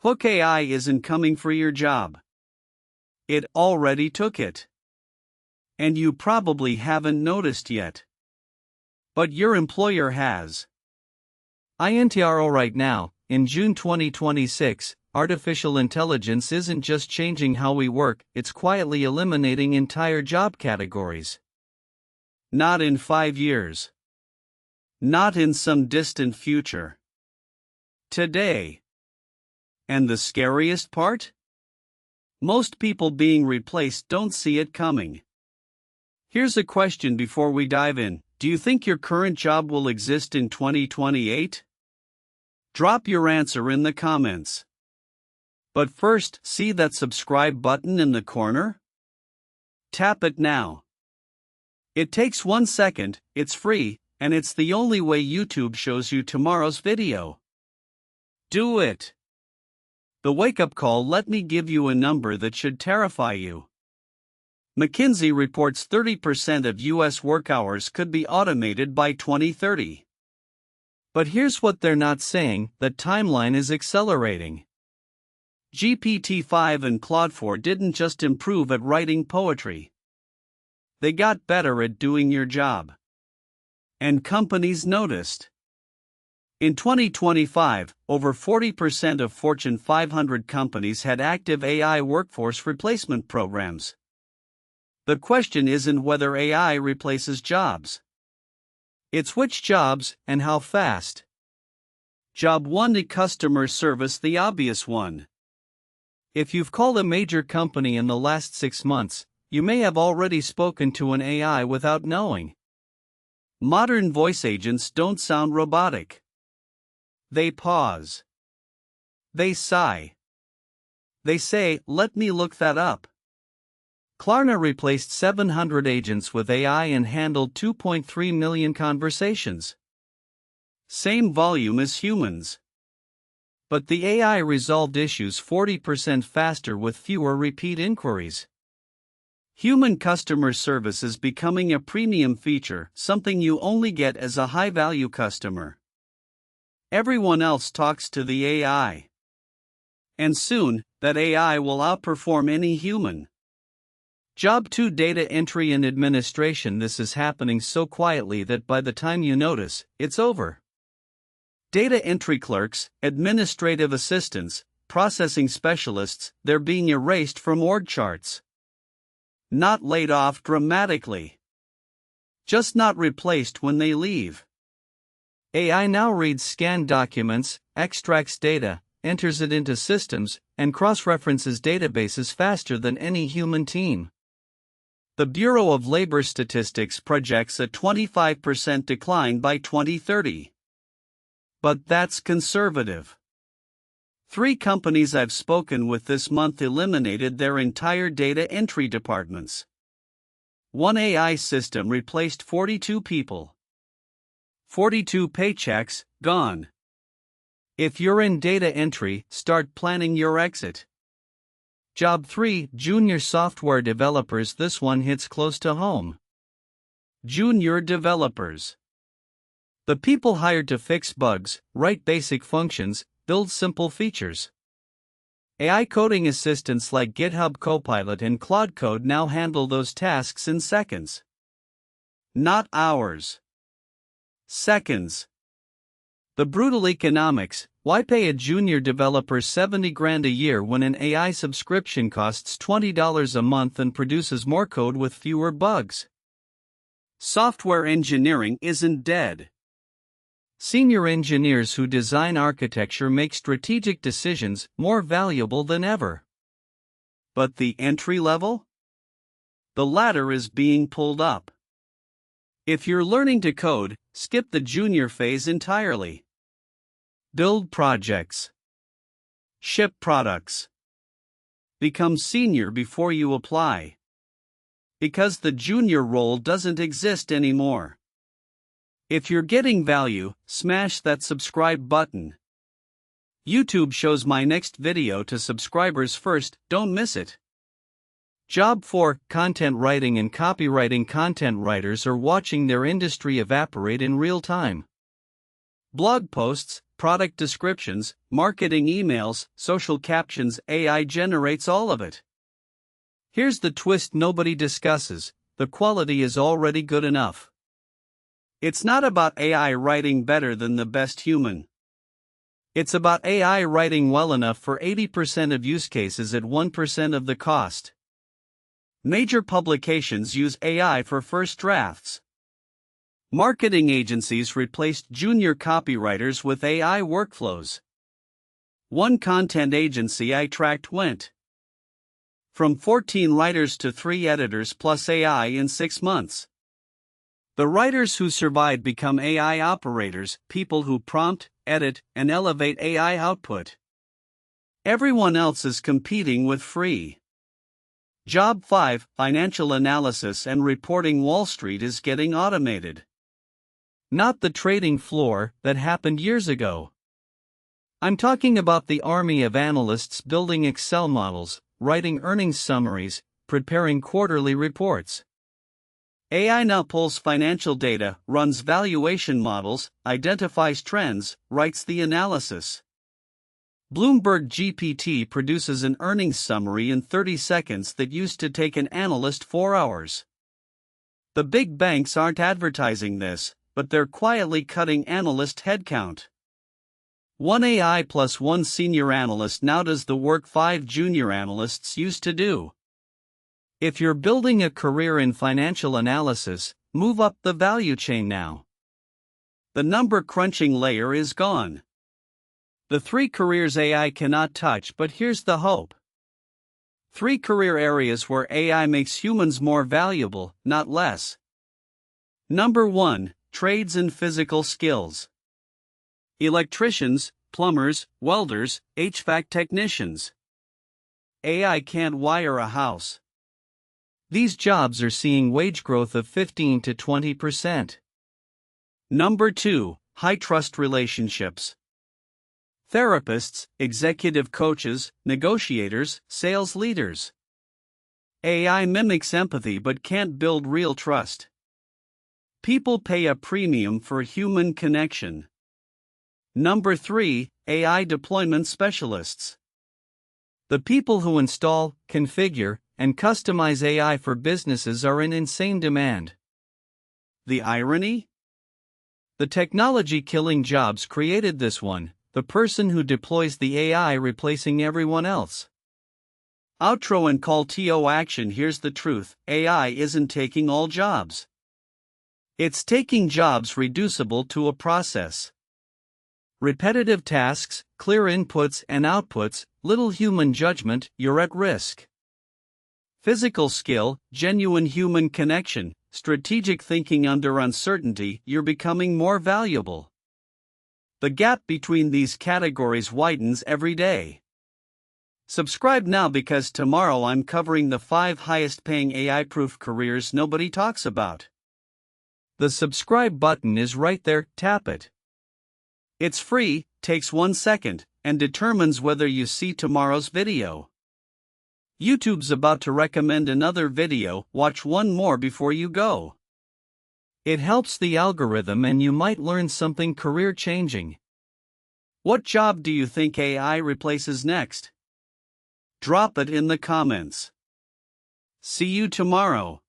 Hook AI isn't coming for your job. It already took it. And you probably haven't noticed yet. But your employer has. INTRO right now, in June 2026, artificial intelligence isn't just changing how we work, it's quietly eliminating entire job categories. Not in 5 years. Not in some distant future. Today. And the scariest part? Most people being replaced don't see it coming. Here's a question before we dive in. Do you think your current job will exist in 2028? Drop your answer in the comments. But first, see that subscribe button in the corner? Tap it now. It takes 1 second, it's free, and it's the only way YouTube shows you tomorrow's video. Do it. The wake-up call. Let me give you a number that should terrify you. McKinsey reports 30% of U.S. work hours could be automated by 2030. But here's what they're not saying: the timeline is accelerating. GPT-5 and Claude 4 didn't just improve at writing poetry. They got better at doing your job. And companies noticed. In 2025, over 40% of Fortune 500 companies had active AI workforce replacement programs. The question isn't whether AI replaces jobs. It's which jobs, and how fast. Job 1: customer service, the obvious one. If you've called a major company in the last 6 months, you may have already spoken to an AI without knowing. Modern voice agents don't sound robotic. They pause. They sigh. They say, "Let me look that up." Klarna replaced 700 agents with AI and handled 2.3 million conversations. Same volume as humans. But the AI resolved issues 40% faster with fewer repeat inquiries. Human customer service is becoming a premium feature, something you only get as a high-value customer. Everyone else talks to the AI. And soon, that AI will outperform any human. Job 2: data entry and administration. This is happening so quietly that by the time you notice, it's over. Data entry clerks, administrative assistants, processing specialists, they're being erased from org charts. Not laid off dramatically. Just not replaced when they leave. AI now reads scanned documents, extracts data, enters it into systems, and cross-references databases faster than any human team. The Bureau of Labor Statistics projects a 25% decline by 2030. But that's conservative. 3 companies I've spoken with this month eliminated their entire data entry departments. One AI system replaced 42 people. 42 paychecks, gone. If you're in data entry, start planning your exit. Job 3: junior software developers. This one hits close to home. Junior developers. The people hired to fix bugs, write basic functions, build simple features. AI coding assistants like GitHub Copilot and Claude Code now handle those tasks in seconds. Not hours. Seconds. The brutal economics: why pay a junior developer $70,000 a year when an AI subscription costs $20 a month and produces more code with fewer bugs? Software engineering isn't dead. Senior engineers who design architecture make strategic decisions more valuable than ever. But the entry level? The ladder is being pulled up. If you're learning to code, skip the junior phase entirely. Build projects. Ship products. Become senior before you apply. Because the junior role doesn't exist anymore. If you're getting value, smash that subscribe button. YouTube shows my next video to subscribers first, don't miss it. Job 4: content writing and copywriting. Content writers are watching their industry evaporate in real time. Blog posts, product descriptions, marketing emails, social captions. AI generates all of it. Here's the twist nobody discusses: the quality is already good enough. It's not about AI writing better than the best human. It's about AI writing well enough for 80% of use cases at 1% of the cost. Major publications use AI for first drafts. Marketing agencies replaced junior copywriters with AI workflows. One content agency I tracked went from 14 writers to 3 editors plus AI in 6 months. The writers who survive become AI operators, people who prompt, edit, and elevate AI output. Everyone else is competing with free. Job 5: Financial analysis and reporting. Wall Street is getting automated. Not the trading floor that happened years ago. I'm talking about the army of analysts building Excel models, writing earnings summaries, preparing quarterly reports. AI now pulls financial data, runs valuation models, identifies trends, writes the analysis. Bloomberg GPT produces an earnings summary in 30 seconds that used to take an analyst 4 hours. The big banks aren't advertising this, but they're quietly cutting analyst headcount. One AI plus one senior analyst now does the work 5 junior analysts used to do. If you're building a career in financial analysis, move up the value chain now. The number crunching layer is gone. The 3 careers AI cannot touch, but here's the hope. 3 career areas where AI makes humans more valuable, not less. Number 1, trades and physical skills. Electricians, plumbers, welders, HVAC technicians. AI can't wire a house. These jobs are seeing wage growth of 15 to 20%. Number 2, high-trust relationships. Therapists, executive coaches, negotiators, sales leaders. AI mimics empathy but can't build real trust. People pay a premium for human connection. Number 3, AI deployment specialists. The people who install, configure, and customize AI for businesses are in insane demand. The irony? The technology killing jobs created this one, the person who deploys the AI replacing everyone else. Outro and call to action. Here's the truth: AI isn't taking all jobs. It's taking jobs reducible to a process. Repetitive tasks, clear inputs and outputs, little human judgment, you're at risk. Physical skill, genuine human connection, strategic thinking under uncertainty, you're becoming more valuable. The gap between these categories widens every day. Subscribe now because tomorrow I'm covering the 5 highest paying AI-proof careers nobody talks about. The subscribe button is right there, tap it. It's free, takes 1 second, and determines whether you see tomorrow's video. YouTube's about to recommend another video, watch one more before you go. It helps the algorithm and you might learn something career-changing. What job do you think AI replaces next? Drop it in the comments. See you tomorrow.